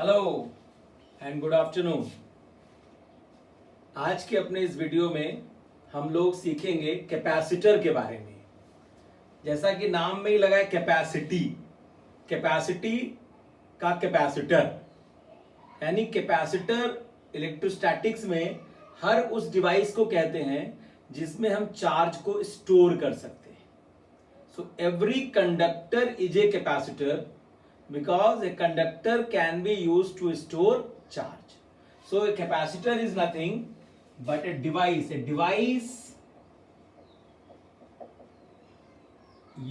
Hello and good afternoon. आज के अपने इस वीडियो में हम लोग सीखेंगे कैपेसिटर के बारे में। जैसा कि नाम में ही लगा है कैपेसिटी, कैपेसिटी का कैपेसिटर, यानी कैपेसिटर इलेक्ट्रोस्टैटिक्स में हर उस डिवाइस को कहते हैं जिसमें हम चार्ज को स्टोर कर सकते हैं। So every conductor is a capacitor because a conductor can be used to store charge. So a capacitor is nothing but a device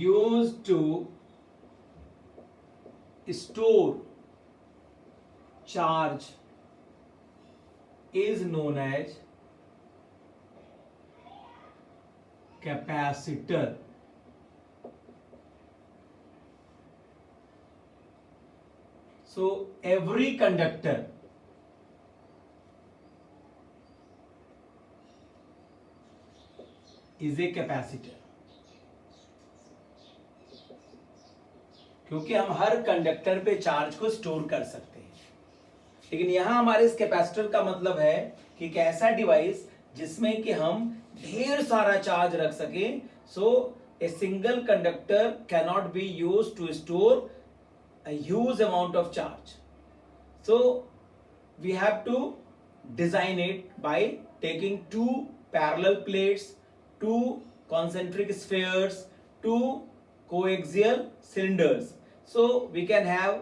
used to store charge is known as capacitor. So every conductor is a capacitor, क्योंकि हम हर conductor पे charge को store कर सकते हैं। लेकिन यहां हमारे इस कैपेसिटर का मतलब है कि एक ऐसा डिवाइस जिसमें कि हम ढेर सारा चार्ज रख सकें। So a single conductor cannot be use to store a huge amount of charge. So we have to design it by taking two parallel plates, two concentric spheres, two coaxial cylinders. So we can have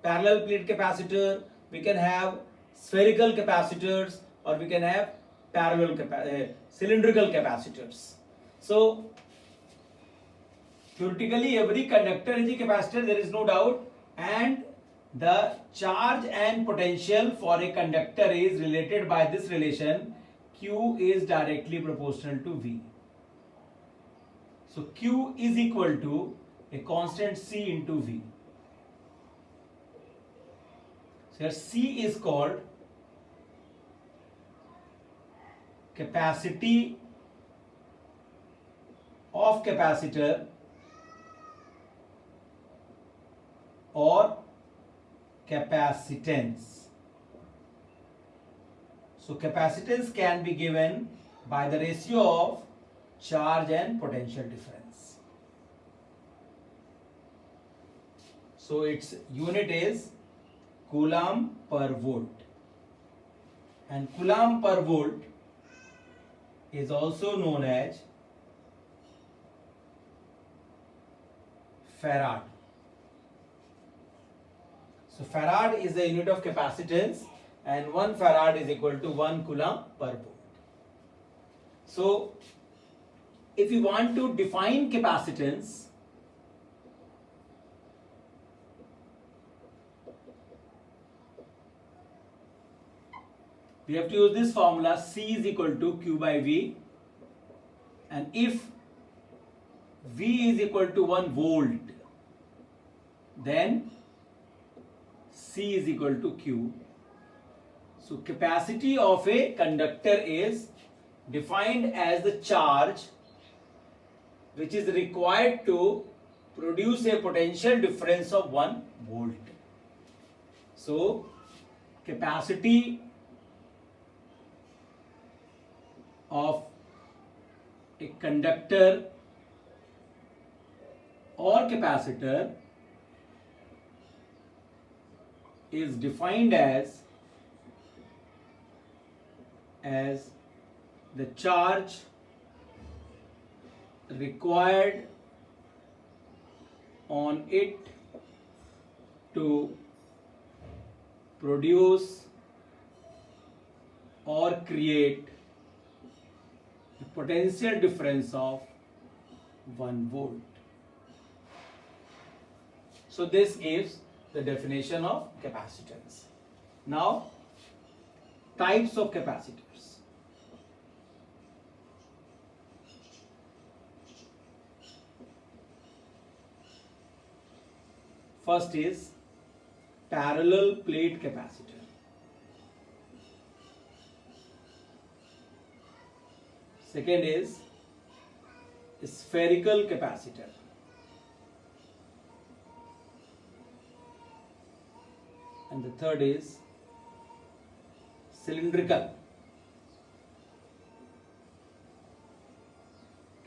parallel plate capacitor, we can have spherical capacitors, or we can have cylindrical capacitors. So theoretically every conductor is a capacitor, there is no doubt, and the charge and potential for a conductor is related by this relation. Q is directly proportional to V. So Q is equal to a constant C into V. So here C is called capacity of capacitor or capacitance. So capacitance can be given by the ratio of charge and potential difference. So its unit is coulomb per volt, and coulomb per volt is also known as farad. So farad is the unit of capacitance, and 1 farad is equal to 1 coulomb per volt. So if you want to define capacitance, we have to use this formula: C is equal to Q by V, and if V is equal to 1 volt, then C is equal to Q. So capacity of a conductor is defined as the charge which is required to produce a potential difference of 1 volt. So capacity of a conductor or capacitor is defined as the charge required on it to produce or create a potential difference of 1 volt. So this gives the definition of capacitance. Now, types of capacitors. First is parallel plate capacitor. Second is spherical capacitor. and the third is cylindrical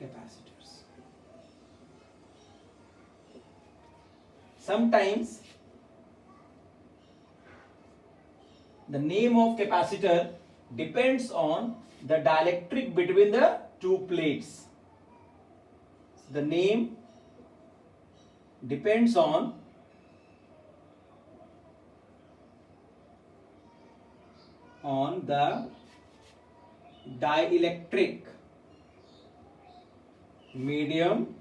capacitors. Sometimes the name of capacitor depends on the dielectric between the two plates. The name depends on the dielectric medium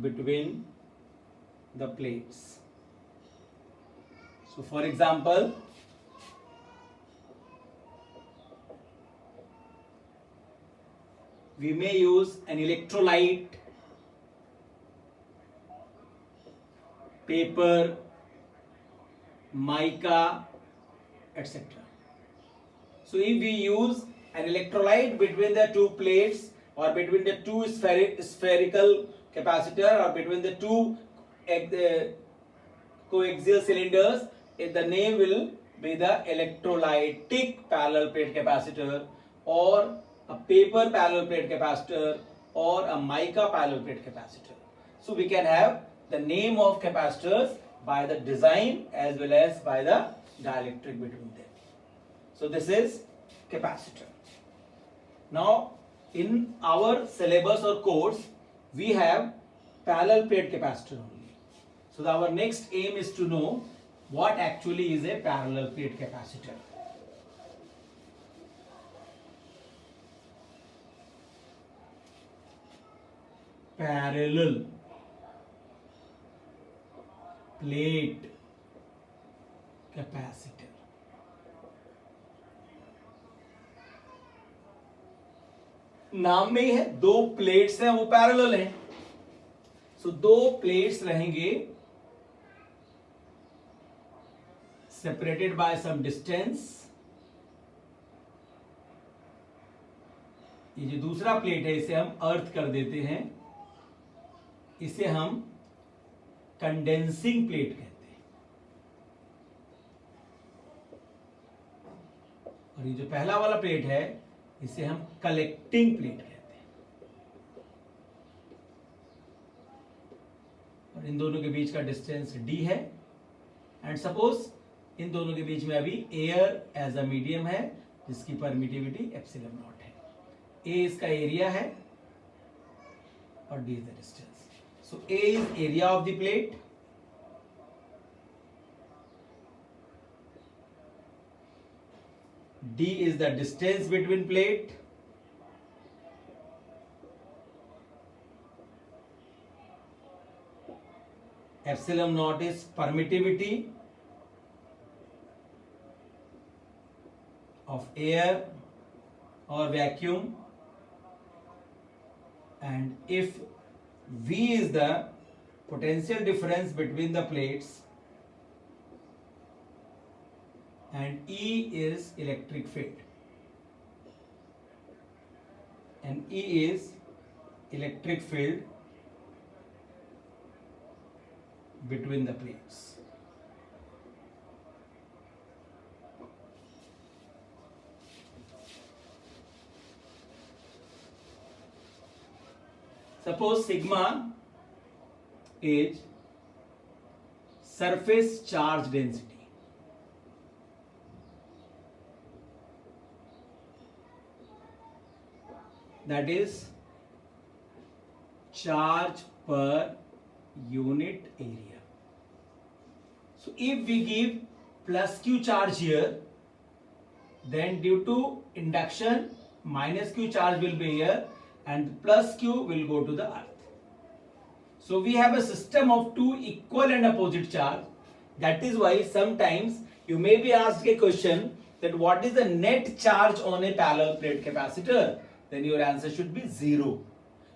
between the plates. So for example, we may use an electrolyte, paper, mica, etc. So if we use an electrolyte between the two plates or between the two spherical capacitor or between the two coaxial cylinders, the name will be the electrolytic parallel plate capacitor, or a paper parallel plate capacitor, or a mica parallel plate capacitor. So we can have the name of capacitors by the design as well as by the dielectric between them. So this is capacitor. Now in our syllabus or course we have parallel plate capacitor only. So our next aim is to know what actually is a parallel plate capacitor. Parallel plate capacitor. नाम में ही है, दो plates हैं वो parallel हैं. सो दो plates रहेंगे separated by some distance. ये जो दूसरा प्लेट है इसे हम अर्थ कर देते हैं, इसे हम कंडेंसिंग प्लेट कहते हैं. और ये जो पहला वाला प्लेट है इसे हम कलेक्टिंग प्लेट कहते हैं. और इन दोनों के बीच का डिस्टेंस d है. एंड सपोज इन दोनों के बीच में अभी एयर एज अ मीडियम है जिसकी परमिटिविटी एप्सिलॉन नॉट है. A इसका एरिया है और d is the distance. So A is area of the plate, d is the distance between plate, epsilon naught is permittivity of air or vacuum, and if V is the potential difference between the plates, and E is electric field, and E is electric field between the plates. Suppose sigma is surface charge density. That is charge per unit area. So if we give plus q charge here, then due to induction minus q charge will be here and plus q will go to the earth. So we have a system of two equal and opposite charge. That is why sometimes you may be asked a question that what is the net charge on a parallel plate capacitor? Then your answer should be 0.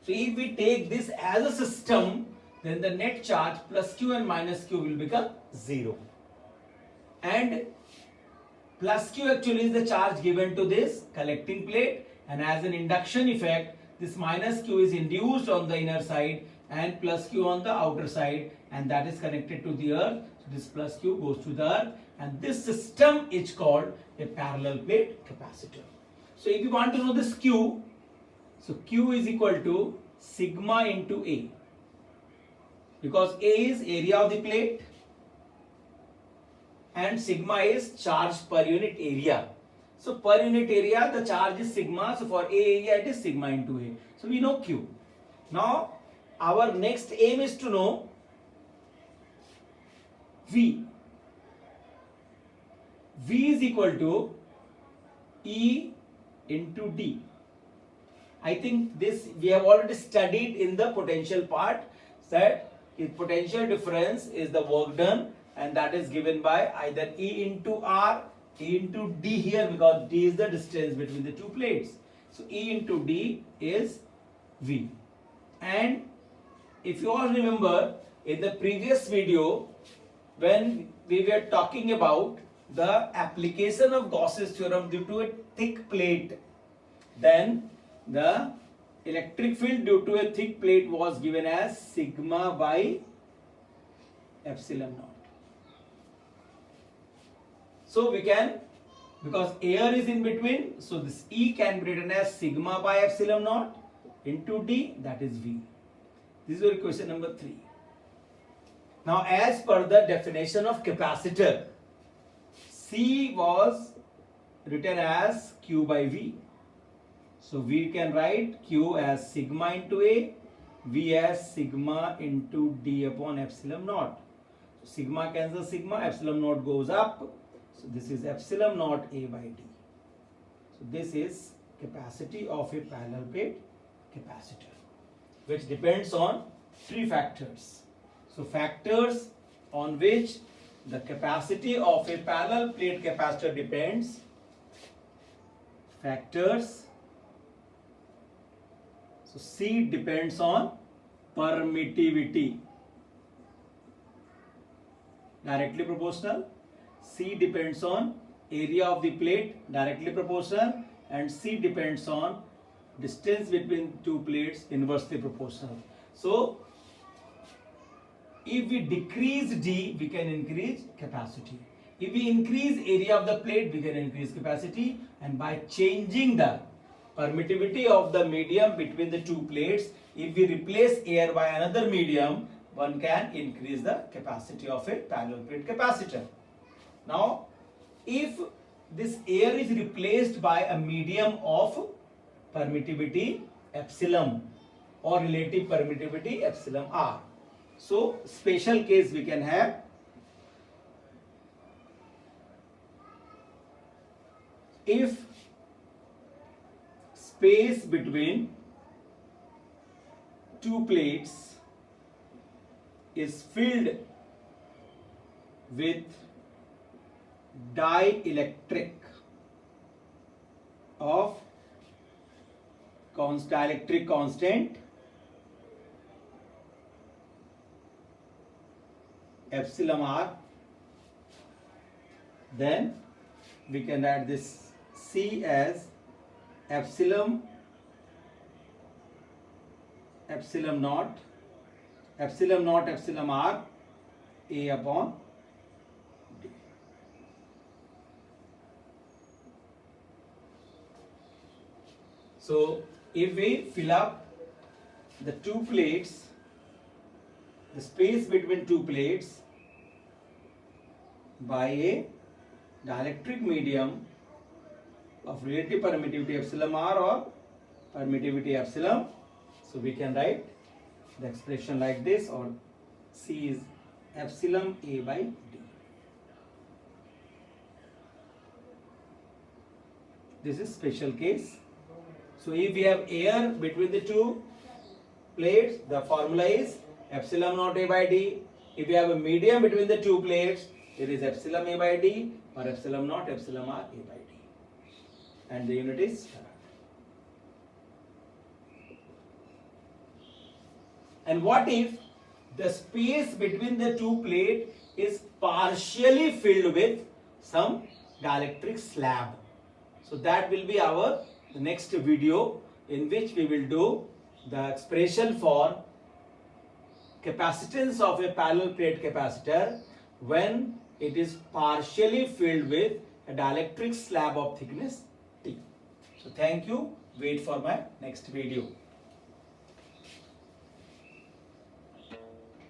So if we take this as a system, then the net charge plus q and minus q will become 0. And plus q actually is the charge given to this collecting plate, and as an induction effect, this minus q is induced on the inner side and plus q on the outer side, and that is connected to the earth. So this plus Q goes to the earth, and this system is called a parallel plate capacitor. So if you want to know this Q, so Q is equal to sigma into A, because A is area of the plate and sigma is charge per unit area. So per unit area the charge is sigma, so for A area it is sigma into A. So we know Q. Now our next aim is to know V. V is equal to E into D. I think this we have already studied in the potential part, that the potential difference is the work done, and that is given by either E into R, E into D here, because D is the distance between the two plates. So E into D is V. And if you all remember in the previous video when we were talking about the application of Gauss's theorem due to a thick plate, then the electric field due to a thick plate was given as sigma by epsilon naught. So we can, because air is in between, so this E can be written as sigma by epsilon naught into D, that is V. This is your question number 3. Now as per the definition of capacitor, C was written as Q by V. So we can write Q as sigma into A, V as sigma into D upon epsilon naught. So sigma cancels sigma, epsilon naught goes up. So this is epsilon naught A by D. So this is capacity of a parallel plate capacitor, which depends on 3 factors. So factors on which the capacity of a parallel plate capacitor depends. Factors. So C depends on permittivity, directly proportional. C depends on area of the plate, directly proportional, and C depends on distance between two plates, inversely proportional. So if we decrease D, we can increase capacity. If we increase area of the plate, we can increase capacity, and by changing the permittivity of the medium between the two plates, if we replace air by another medium, one can increase the capacity of a parallel plate capacitor. Now, if this air is replaced by a medium of permittivity epsilon or relative permittivity epsilon R, so special case we can have if space between two plates is filled with dielectric of dielectric constant epsilon R, then we can write this C as epsilon naught epsilon R A upon D. So if we fill up the two plates, the space between two plates by a dielectric medium of relative permittivity epsilon R or permittivity epsilon, so we can write the expression like this, or C is epsilon A by D. This is special case. So if we have air between the two plates, the formula is epsilon naught A by D. If we have a medium between the two plates, it is epsilon A by D or epsilon naught epsilon R A by D. And the unit is farad. And what if the space between the two plates is partially filled with some dielectric slab? So that will be our next video, in which we will do the expression for capacitance of a parallel plate capacitor when it is partially filled with a dielectric slab of thickness T. So thank you. Wait for my next video.